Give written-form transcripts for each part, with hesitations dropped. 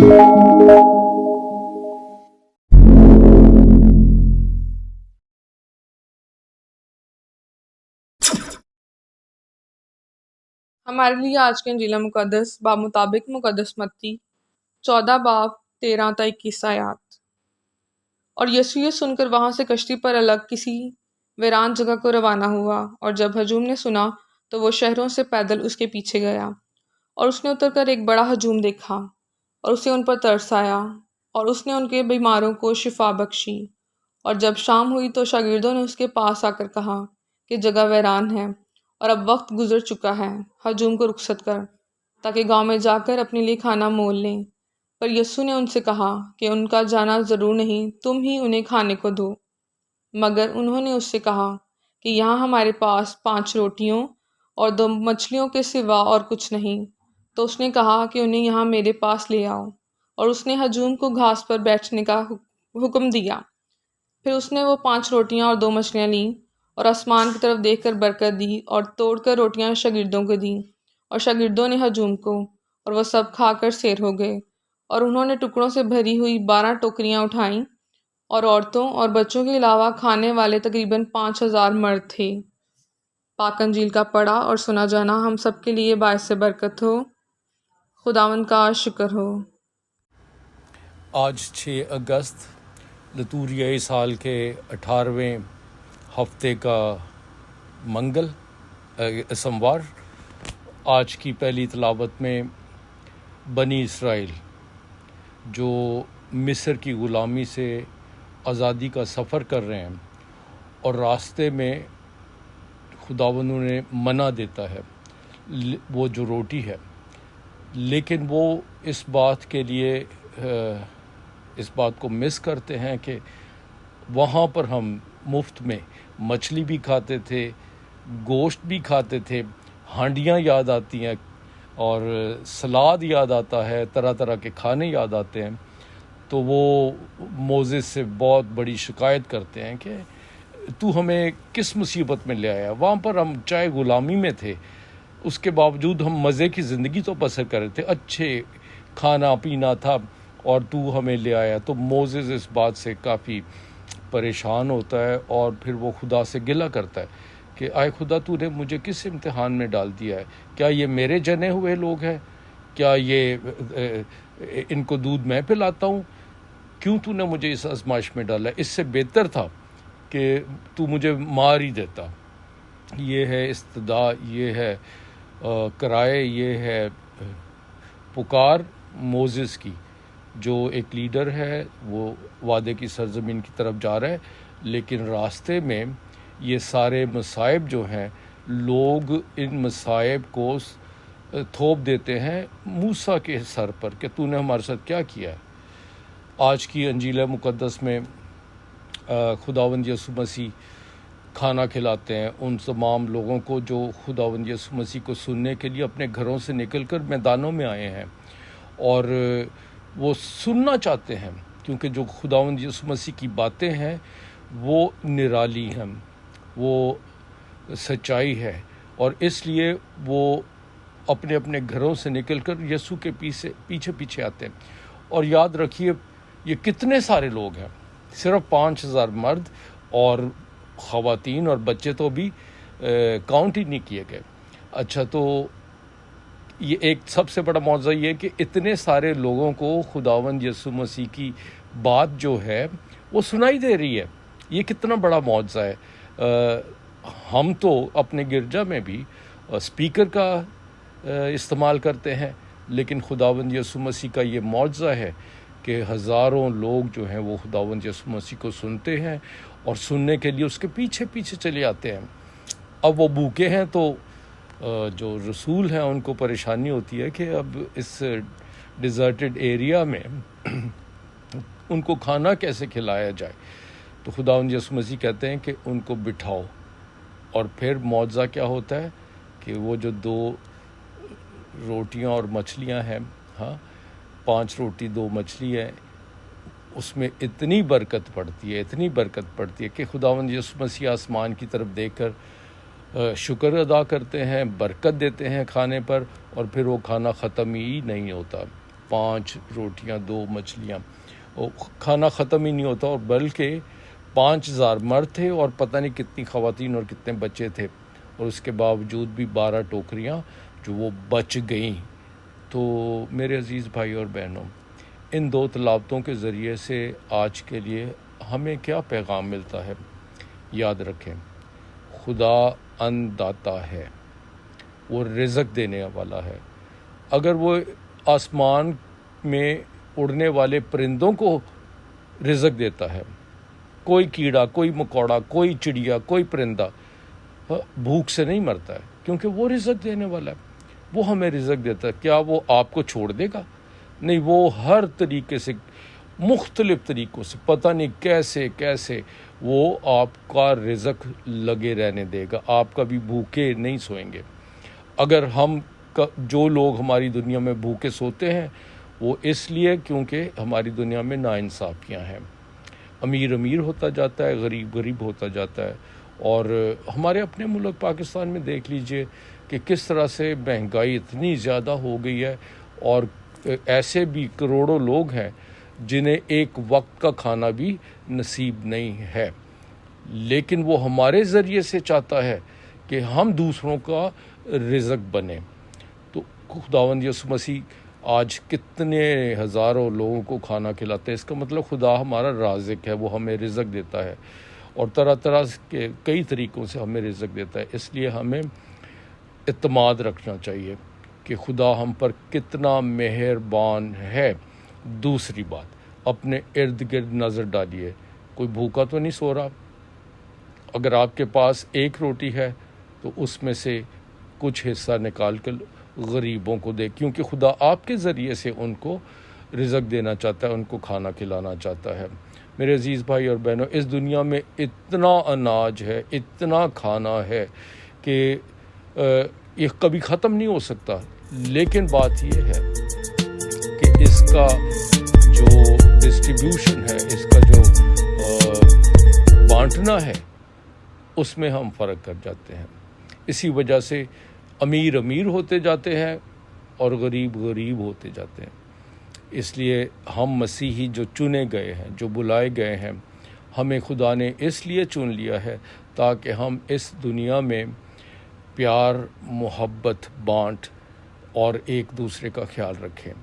ہمارے لیے آج کے انجیل مقدس بمطابق مقدس متی 14 باب 13 تا 21 آیات۔ اور یسوع یہ سن کر وہاں سے کشتی پر الگ کسی ویران جگہ کو روانہ ہوا، اور جب ہجوم نے سنا تو وہ شہروں سے پیدل اس کے پیچھے گیا، اور اس نے اتر کر ایک بڑا ہجوم دیکھا اور اسے ان پر ترس آیا، اور اس نے ان کے بیماروں کو شفا بخشی۔ اور جب شام ہوئی تو شاگردوں نے اس کے پاس آ کر کہا کہ جگہ ویران ہے اور اب وقت گزر چکا ہے، ہجوم کو رخصت کر تاکہ گاؤں میں جا کر اپنے لیے کھانا مول لیں۔ پر یسوع نے ان سے کہا کہ ان کا جانا ضرور نہیں، تم ہی انہیں کھانے کو دو۔ مگر انہوں نے اس سے کہا کہ یہاں ہمارے پاس 5 روٹیوں اور 2 مچھلیوں کے سوا اور کچھ نہیں۔ تو اس نے کہا کہ انہیں یہاں میرے پاس لے آؤ، اور اس نے ہجوم کو گھاس پر بیٹھنے کا حکم دیا۔ پھر اس نے وہ 5 روٹیاں اور 2 مچھلیاں لیں اور آسمان کی طرف دیکھ کر برکت دی اور توڑ کر روٹیاں شاگردوں کو دیں، اور شاگردوں نے ہجوم کو، اور وہ سب کھا کر سیر ہو گئے۔ اور انہوں نے ٹکڑوں سے بھری ہوئی 12 ٹوکریاں اٹھائیں، اور عورتوں اور بچوں کے علاوہ کھانے والے تقریباً 5000 مرد تھے۔ پاک انجیل کا پڑھا اور سنا جانا ہم سب کے لیے باعث برکت ہو۔ خداوند کا شکر ہو۔ آج 6 اگست لتوریائی سال کے 18ویں ہفتے کا منگل سوموار۔ آج کی پہلی تلاوت میں بنی اسرائیل جو مصر کی غلامی سے آزادی کا سفر کر رہے ہیں، اور راستے میں خداوند انہیں منع دیتا ہے، وہ جو روٹی ہے، لیکن وہ اس بات کے لیے اس بات کو مس کرتے ہیں کہ وہاں پر ہم مفت میں مچھلی بھی کھاتے تھے، گوشت بھی کھاتے تھے، ہانڈیاں یاد آتی ہیں اور سلاد یاد آتا ہے، طرح طرح کے کھانے یاد آتے ہیں۔ تو وہ موزس سے بہت بڑی شکایت کرتے ہیں کہ تو ہمیں کس مصیبت میں لے آیا؟ وہاں پر ہم چاہے غلامی میں تھے، اس کے باوجود ہم مزے کی زندگی تو بسر کر رہے تھے، اچھے کھانا پینا تھا، اور تو ہمیں لے آیا۔ تو موزس اس بات سے کافی پریشان ہوتا ہے، اور پھر وہ خدا سے گلہ کرتا ہے کہ آئے خدا، تو نے مجھے کس امتحان میں ڈال دیا ہے؟ کیا یہ میرے جنے ہوئے لوگ ہیں؟ کیا یہ ان کو دودھ میں پلاتا ہوں؟ کیوں تو نے مجھے اس آزمائش میں ڈالا؟ اس سے بہتر تھا کہ تو مجھے مار ہی دیتا۔ یہ ہے استدعا، یہ ہے کرائے، یہ ہے پکار موزس کی، جو ایک لیڈر ہے، وہ وعدے کی سرزمین کی طرف جا رہا ہے، لیکن راستے میں یہ سارے مصائب جو ہیں، لوگ ان مصائب کو تھوپ دیتے ہیں موسیٰ کے سر پر کہ تو نے ہمارے ساتھ کیا کیا ہے۔ آج کی انجیل مقدس میں خداوند یسوع مسیح کھانا کھلاتے ہیں ان تمام لوگوں کو جو خداوند یسوع مسیح کو سننے کے لیے اپنے گھروں سے نکل کر میدانوں میں آئے ہیں، اور وہ سننا چاہتے ہیں، کیونکہ جو خداوند یسوع مسیح کی باتیں ہیں وہ نرالی ہیں، وہ سچائی ہے، اور اس لیے وہ اپنے اپنے گھروں سے نکل کر یسوع کے پیچھے آتے ہیں۔ اور یاد رکھیے یہ کتنے سارے لوگ ہیں، صرف 5000 مرد اور خواتین اور بچے تو بھی کاؤنٹ ہی نہیں کیے گئے۔ اچھا، تو یہ ایک سب سے بڑا معجزہ یہ ہے کہ اتنے سارے لوگوں کو خداوند یسوع مسیح کی بات جو ہے وہ سنائی دے رہی ہے۔ یہ کتنا بڑا معجزہ ہے۔ ہم تو اپنے گرجا میں بھی اسپیکر کا استعمال کرتے ہیں، لیکن خداوند یسوع مسیح کا یہ معجزہ ہے کہ ہزاروں لوگ جو ہیں وہ خداوند یسوع مسیح کو سنتے ہیں، اور سننے کے لیے اس کے پیچھے پیچھے چلے آتے ہیں۔ اب وہ بھوکے ہیں تو جو رسول ہیں ان کو پریشانی ہوتی ہے کہ اب اس ڈیزرٹڈ ایریا میں ان کو کھانا کیسے کھلایا جائے۔ تو خداوند یسوع مسیح کہتے ہیں کہ ان کو بٹھاؤ، اور پھر معجزہ کیا ہوتا ہے کہ وہ جو 2 روٹیاں اور مچھلیاں ہیں، 5 روٹی 2 مچھلی ہے، اس میں اتنی برکت پڑتی ہے کہ خداوند یسوع مسیح آسمان کی طرف دیکھ کر شکر ادا کرتے ہیں، برکت دیتے ہیں کھانے پر، اور پھر وہ کھانا ختم ہی نہیں ہوتا۔ 5 روٹیاں 2 مچھلیاں، وہ کھانا ختم ہی نہیں ہوتا، اور بلکہ 5000 مرد تھے اور پتہ نہیں کتنی خواتین اور کتنے بچے تھے، اور اس کے باوجود بھی 12 ٹوکریاں جو وہ بچ گئیں۔ تو میرے عزیز بھائی اور بہنوں، ان 2 تلاوتوں کے ذریعے سے آج کے لیے ہمیں کیا پیغام ملتا ہے؟ یاد رکھیں، خدا ان داتا ہے، وہ رزق دینے والا ہے۔ اگر وہ آسمان میں اڑنے والے پرندوں کو رزق دیتا ہے، کوئی کیڑا، کوئی مکوڑا، کوئی چڑیا، کوئی پرندہ بھوک سے نہیں مرتا ہے، کیونکہ وہ رزق دینے والا ہے، وہ ہمیں رزق دیتا ہے۔ کیا وہ آپ کو چھوڑ دے گا؟ نہیں، وہ ہر طریقے سے، مختلف طریقوں سے، پتہ نہیں کیسے کیسے وہ آپ کا رزق لگے رہنے دے گا، آپ کبھی بھوکے نہیں سوئیں گے۔ اگر جو لوگ ہماری دنیا میں بھوکے سوتے ہیں، وہ اس لیے کیونکہ ہماری دنیا میں ناانصافیاں ہیں، امیر امیر ہوتا جاتا ہے، غریب غریب ہوتا جاتا ہے۔ اور ہمارے اپنے ملک پاکستان میں دیکھ لیجئے کہ کس طرح سے مہنگائی اتنی زیادہ ہو گئی ہے، اور ایسے بھی کروڑوں لوگ ہیں جنہیں ایک وقت کا کھانا بھی نصیب نہیں ہے، لیکن وہ ہمارے ذریعے سے چاہتا ہے کہ ہم دوسروں کا رزق بنیں۔ تو خداوند یسوع مسیح آج کتنے ہزاروں لوگوں کو کھانا کھلاتے ہیں، اس کا مطلب خدا ہمارا رازق ہے، وہ ہمیں رزق دیتا ہے، اور طرح طرح کے کئی طریقوں سے ہمیں رزق دیتا ہے۔ اس لیے ہمیں اعتماد رکھنا چاہیے کہ خدا ہم پر کتنا مہربان ہے۔ دوسری بات، اپنے ارد گرد نظر ڈالیے، کوئی بھوکا تو نہیں سو رہا؟ اگر آپ کے پاس 1 روٹی ہے تو اس میں سے کچھ حصہ نکال کر غریبوں کو دے، کیونکہ خدا آپ کے ذریعے سے ان کو رزق دینا چاہتا ہے، ان کو کھانا کھلانا چاہتا ہے۔ میرے عزیز بھائی اور بہنوں، اس دنیا میں اتنا اناج ہے، اتنا کھانا ہے کہ یہ کبھی ختم نہیں ہو سکتا، لیکن بات یہ ہے کہ اس کا جو ڈسٹریبیوشن ہے، اس کا جو بانٹنا ہے، اس میں ہم فرق کر جاتے ہیں۔ اسی وجہ سے امیر امیر ہوتے جاتے ہیں اور غریب غریب ہوتے جاتے ہیں۔ اس لیے ہم مسیحی جو چنے گئے ہیں، جو بلائے گئے ہیں، ہمیں خدا نے اس لیے چن لیا ہے تاکہ ہم اس دنیا میں پیار، محبت بانٹ اور ایک دوسرے کا خیال رکھیں۔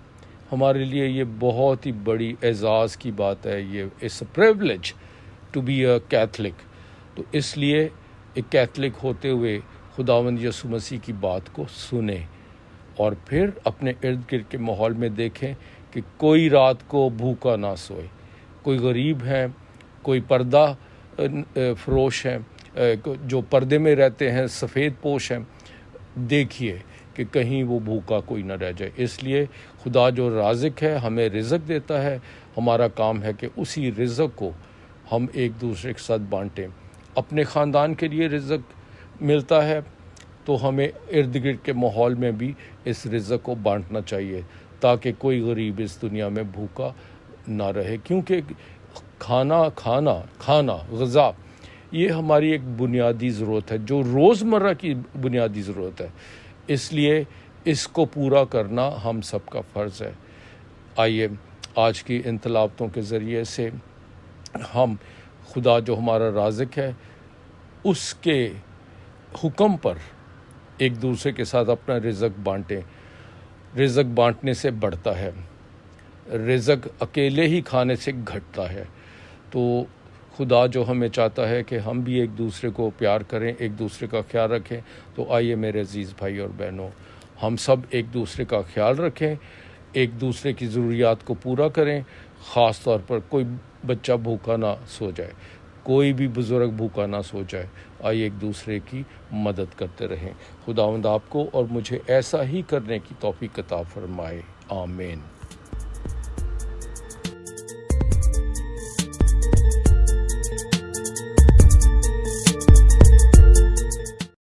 ہمارے لیے یہ بہت ہی بڑی اعزاز کی بات ہے، یہ it's a privilege to be a Catholic. تو اس لیے ایک کیتھلک ہوتے ہوئے خداوند یسوع مسیح کی بات کو سنیں، اور پھر اپنے ارد گرد کے ماحول میں دیکھیں کہ کوئی رات کو بھوکا نہ سوئے، کوئی غریب ہے، کوئی پردہ فروش ہیں، جو پردے میں رہتے ہیں، سفید پوش ہیں، دیکھیے کہ کہیں وہ بھوکا کوئی نہ رہ جائے۔ اس لیے خدا جو رازق ہے، ہمیں رزق دیتا ہے، ہمارا کام ہے کہ اسی رزق کو ہم ایک دوسرے کے ساتھ بانٹیں۔ اپنے خاندان کے لیے رزق ملتا ہے تو ہمیں ارد گرد کے ماحول میں بھی اس رزق کو بانٹنا چاہیے، تاکہ کوئی غریب اس دنیا میں بھوکا نہ رہے، کیونکہ کھانا غذا یہ ہماری ایک بنیادی ضرورت ہے، جو روزمرہ کی بنیادی ضرورت ہے۔ اس لیے اس کو پورا کرنا ہم سب کا فرض ہے۔ آئیے آج کی ان تلاوتوں کے ذریعے سے ہم خدا جو ہمارا رازق ہے، اس کے حکم پر ایک دوسرے کے ساتھ اپنا رزق بانٹیں۔ رزق بانٹنے سے بڑھتا ہے، رزق اکیلے ہی کھانے سے گھٹتا ہے۔ تو خدا جو ہمیں چاہتا ہے کہ ہم بھی ایک دوسرے کو پیار کریں، ایک دوسرے کا خیال رکھیں۔ تو آئیے میرے عزیز بھائی اور بہنوں، ہم سب ایک دوسرے کا خیال رکھیں، ایک دوسرے کی ضروریات کو پورا کریں، خاص طور پر کوئی بچہ بھوکا نہ سو جائے، کوئی بھی بزرگ بھوکا نہ سو جائے۔ آئیے ایک دوسرے کی مدد کرتے رہیں۔ خداوند آپ کو اور مجھے ایسا ہی کرنے کی توفیق عطا فرمائے، آمین۔